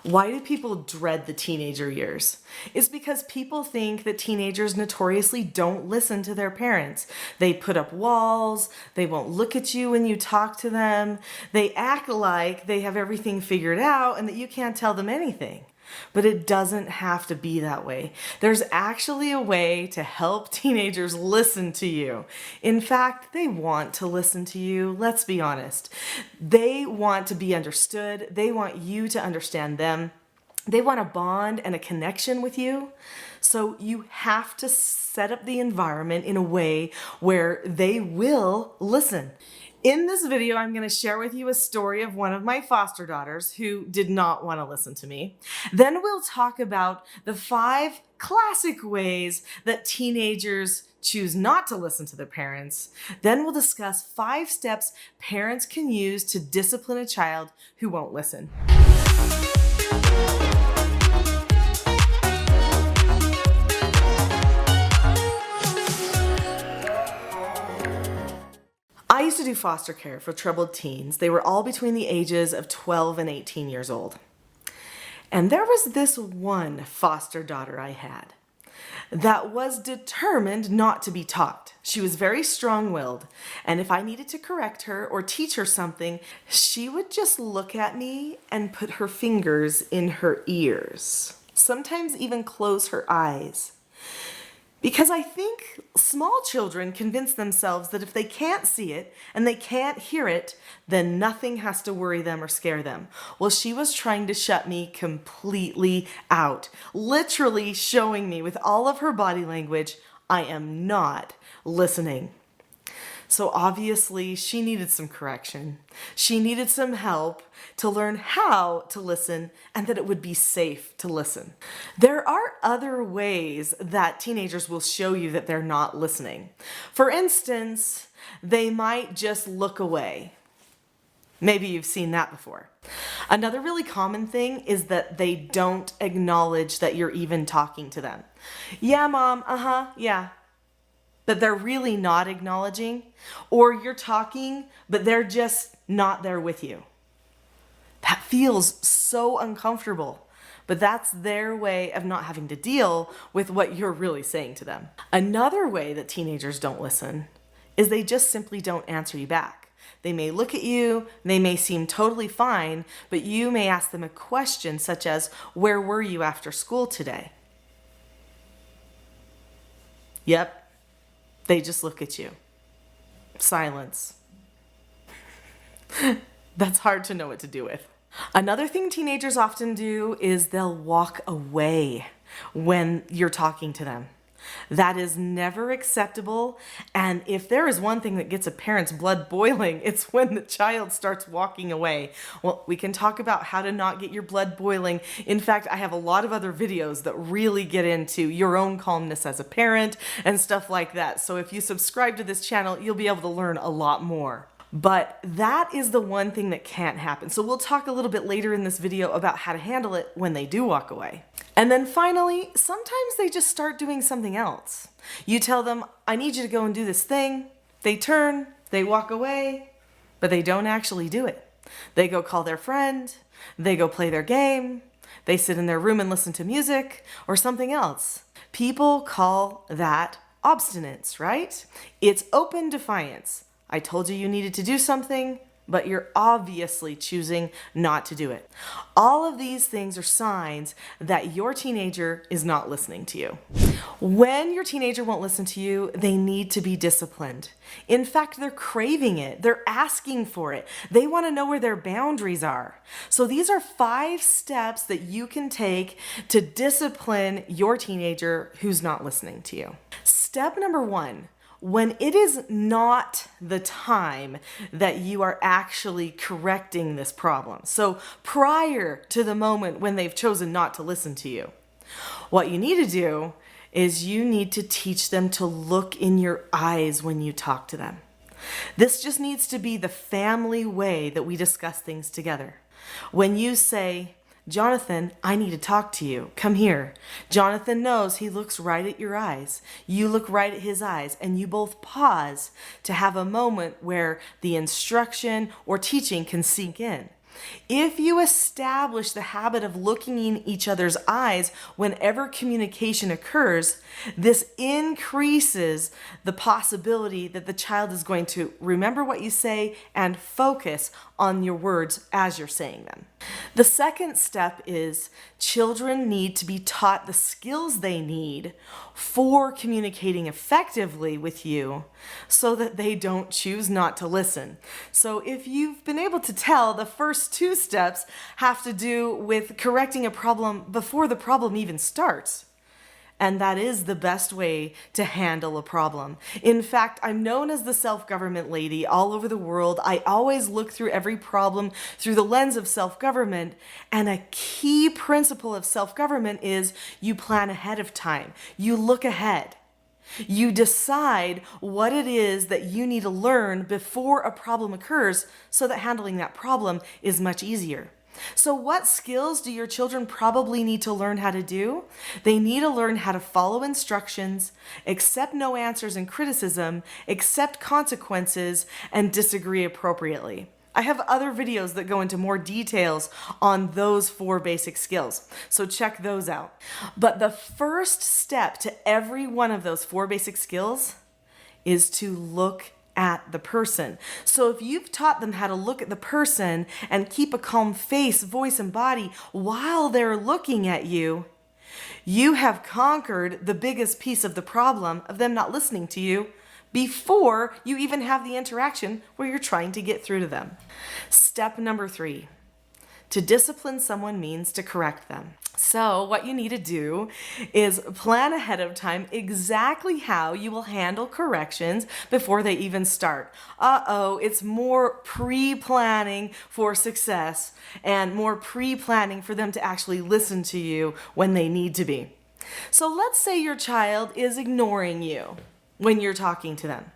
Why do people dread the teenager years? It's because people think that teenagers notoriously don't listen to their parents. They put up walls, they won't look at you when you talk to them, they act like they have everything figured out and that you can't tell them anything. But it doesn't have to be that way. There's actually a way to help teenagers listen to you. In fact, they want to listen to you. Let's be honest. They want to be understood. They want you to understand them. They want a bond and a connection with you. So you have to set up the environment in a way where they will listen. In this video, I'm going to share with you a story of one of my foster daughters who did not want to listen to me. Then we'll talk about the 5 classic ways that teenagers choose not to listen to their parents. Then we'll discuss 5 steps parents can use to discipline a child who won't listen. I used to do foster care for troubled teens. They were all between the ages of 12 and 18 years old. And there was this one foster daughter I had that was determined not to be taught. She was very strong-willed, and if I needed to correct her or teach her something, she would just look at me and put her fingers in her ears, sometimes even close her eyes. Because I think small children convince themselves that if they can't see it and they can't hear it, then nothing has to worry them or scare them. Well, she was trying to shut me completely out, literally showing me with all of her body language, I am not listening. So obviously she needed some correction. She needed some help to learn how to listen and that it would be safe to listen. There are other ways that teenagers will show you that they're not listening. For instance, they might just look away. Maybe you've seen that before. Another really common thing is that they don't acknowledge that you're even talking to them. Yeah, Mom, yeah. But they're really not acknowledging, or you're talking, but they're just not there with you. That feels so uncomfortable, but that's their way of not having to deal with what you're really saying to them. Another way that teenagers don't listen is they just simply don't answer you back. They may look at you, they may seem totally fine, but you may ask them a question such as, "Where were you after school today?" Yep. They just look at you. Silence. That's hard to know what to do with. Another thing teenagers often do is they'll walk away when you're talking to them. That is never acceptable, and if there is one thing that gets a parent's blood boiling, it's when the child starts walking away. Well, we can talk about how to not get your blood boiling. In fact, I have a lot of other videos that really get into your own calmness as a parent and stuff like that. So if you subscribe to this channel, you'll be able to learn a lot more. But that is the one thing that can't happen. So we'll talk a little bit later in this video about how to handle it when they do walk away. And then finally, sometimes they just start doing something else. You tell them, I need you to go and do this thing. They turn, they walk away, but they don't actually do it. They go call their friend, they go play their game, they sit in their room and listen to music or something else. People call that obstinance, right? It's open defiance. I told you you needed to do something, but you're obviously choosing not to do it. All of these things are signs that your teenager is not listening to you. When your teenager won't listen to you, they need to be disciplined. In fact, they're craving it. They're asking for it. They want to know where their boundaries are. So these are 5 steps that you can take to discipline your teenager who's not listening to you. Step number 1. When it is not the time that you are actually correcting this problem, so prior to the moment when they've chosen not to listen to you, what you need to do is you need to teach them to look in your eyes when you talk to them. This just needs to be the family way that we discuss things together. When you say, Jonathan, I need to talk to you. Come here. Jonathan knows he looks right at your eyes. You look right at his eyes, and you both pause to have a moment where the instruction or teaching can sink in. If you establish the habit of looking in each other's eyes whenever communication occurs, this increases the possibility that the child is going to remember what you say and focus on your words as you're saying them. The second step is children need to be taught the skills they need for communicating effectively with you so that they don't choose not to listen. So if you've been able to tell, the first two steps have to do with correcting a problem before the problem even starts. And that is the best way to handle a problem. In fact, I'm known as the self-government lady all over the world. I always look through every problem through the lens of self-government. And a key principle of self-government is you plan ahead of time. You look ahead. You decide what it is that you need to learn before a problem occurs so that handling that problem is much easier. So what skills do your children probably need to learn how to do? They need to learn how to follow instructions, accept no answers and criticism, accept consequences, and disagree appropriately. I have other videos that go into more details on those 4 basic skills, so check those out. But the first step to every one of those 4 basic skills is to look at the person. So if you've taught them how to look at the person and keep a calm face, voice, and body while they're looking at you, you have conquered the biggest piece of the problem of them not listening to you before you even have the interaction where you're trying to get through to them. Step number 3. To discipline someone means to correct them. So what you need to do is plan ahead of time exactly how you will handle corrections before they even start. It's more pre-planning for success and more pre-planning for them to actually listen to you when they need to be. So let's say your child is ignoring you when you're talking to them.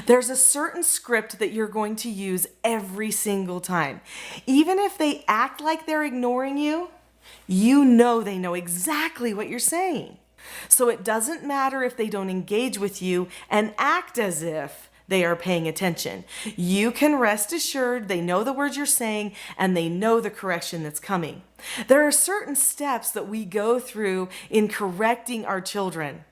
There's a certain script that you're going to use every single time. Even if they act like they're ignoring you, you know they know exactly what you're saying. So it doesn't matter if they don't engage with you and act as if they are paying attention. You can rest assured they know the words you're saying and they know the correction that's coming. There are certain steps that we go through in correcting our children.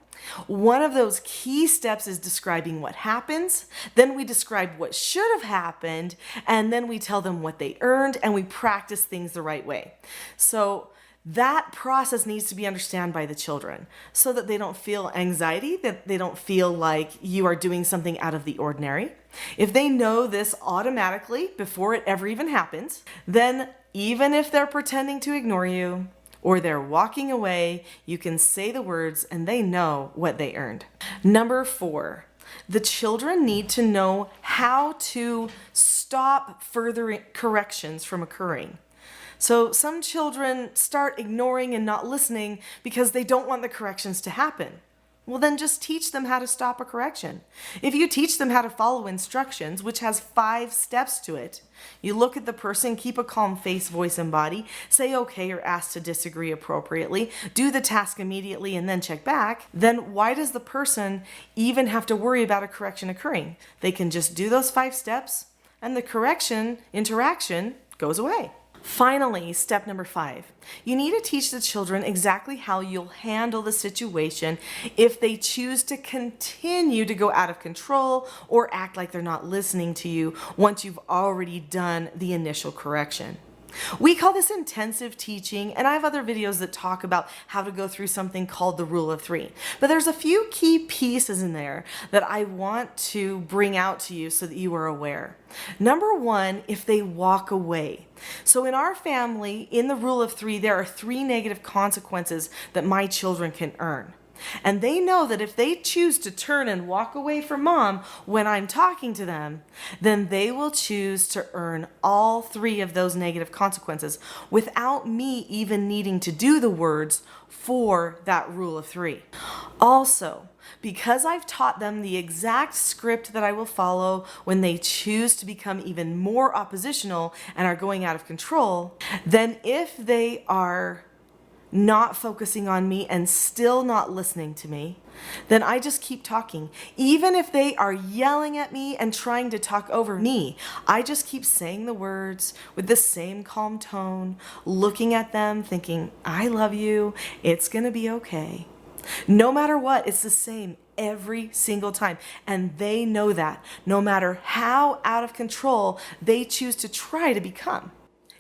One of those key steps is describing what happens, then we describe what should have happened, and then we tell them what they earned, and we practice things the right way. So that process needs to be understood by the children so that they don't feel anxiety, that they don't feel like you are doing something out of the ordinary. If they know this automatically before it ever even happens, then even if they're pretending to ignore you, or they're walking away, you can say the words and they know what they earned. Number 4, the children need to know how to stop further corrections from occurring. So some children start ignoring and not listening because they don't want the corrections to happen. Well, then just teach them how to stop a correction. If you teach them how to follow instructions, which has 5 steps to it, you look at the person, keep a calm face, voice, and body, say okay or ask to disagree appropriately, do the task immediately, and then check back, then why does the person even have to worry about a correction occurring? They can just do those 5 steps, and the interaction goes away. Finally, step number 5, you need to teach the children exactly how you'll handle the situation if they choose to continue to go out of control or act like they're not listening to you once you've already done the initial correction. We call this intensive teaching, and I have other videos that talk about how to go through something called the Rule of 3. But there's a few key pieces in there that I want to bring out to you so that you are aware. Number 1, if they walk away. So in our family, in the Rule of 3, there are 3 negative consequences that my children can earn. And they know that if they choose to turn and walk away from mom when I'm talking to them, then they will choose to earn all 3 of those negative consequences without me even needing to do the words for that Rule of 3. Also, because I've taught them the exact script that I will follow when they choose to become even more oppositional and are going out of control, then if they are not focusing on me and still not listening to me, then I just keep talking. Even if they are yelling at me and trying to talk over me, I just keep saying the words with the same calm tone, looking at them, thinking, I love you, it's gonna be okay. No matter what, it's the same every single time. And they know that, no matter how out of control they choose to try to become.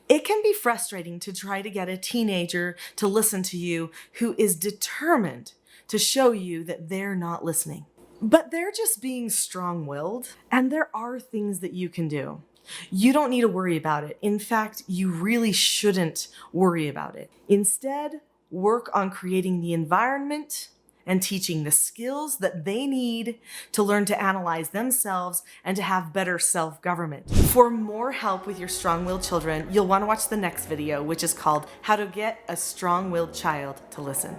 It can be frustrating to try to get a teenager to listen to you who is determined to show you that they're not listening. But they're just being strong-willed, and there are things that you can do. You don't need to worry about it. In fact, you really shouldn't worry about it. Instead, work on creating the environment and teaching the skills that they need to learn to analyze themselves and to have better self-government. For more help with your strong-willed children, you'll want to watch the next video, which is called How to Get a Strong-Willed Child to Listen.